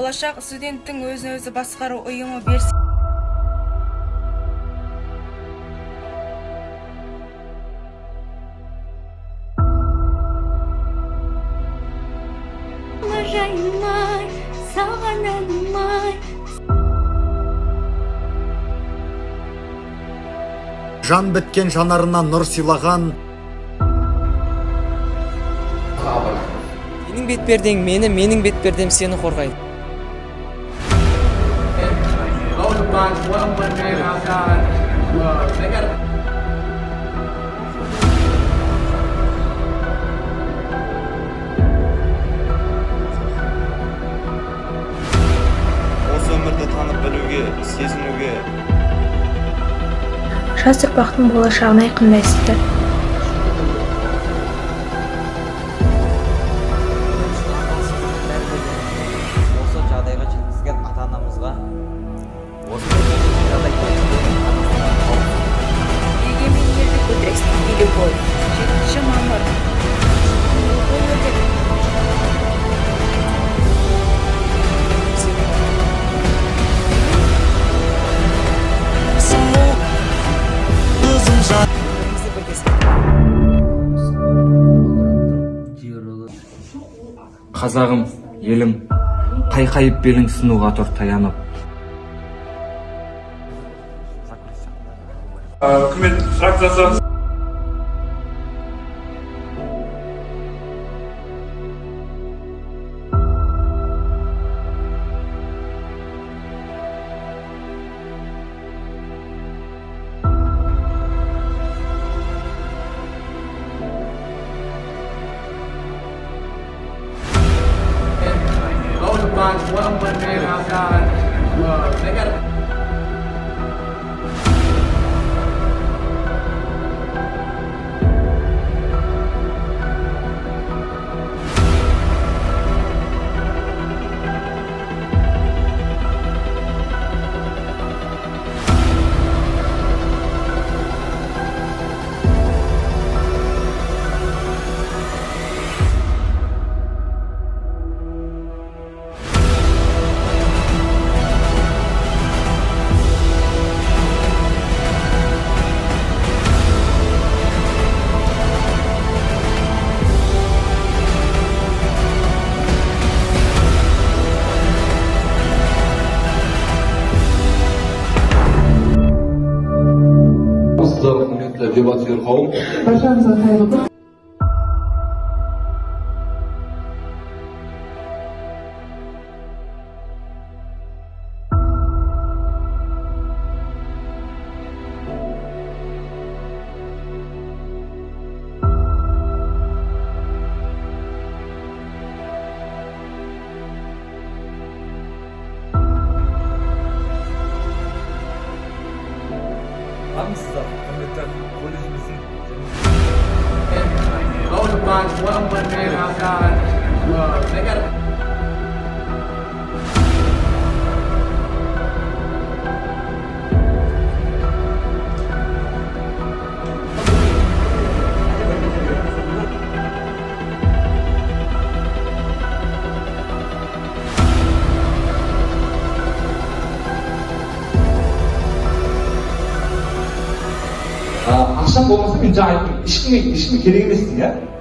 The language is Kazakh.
болашақ студенттің өзін-өзі басқару ұйымы берсе жан біткен жанарына нұр сыйлаған, Менің бетпердең мені, менің бетпердем сені қорғайды. Осы өмірді танып білуге, сезінуге. Жас ұрпақтың болашағын айқындайсыздар. Осы жағдайға жеткізген ата-анамызға, егемен елдік өндірістік любовь 7 мамыр Қазағым, елім, қайқайып белің сынуға тұр таянып. Үкімет фракциясы құрметті дебатер қауым. Армысыздар, құрметті колледжіміздің ақшам болмаса мен жаңа айттым, ешкімге керек емес дейін, иә?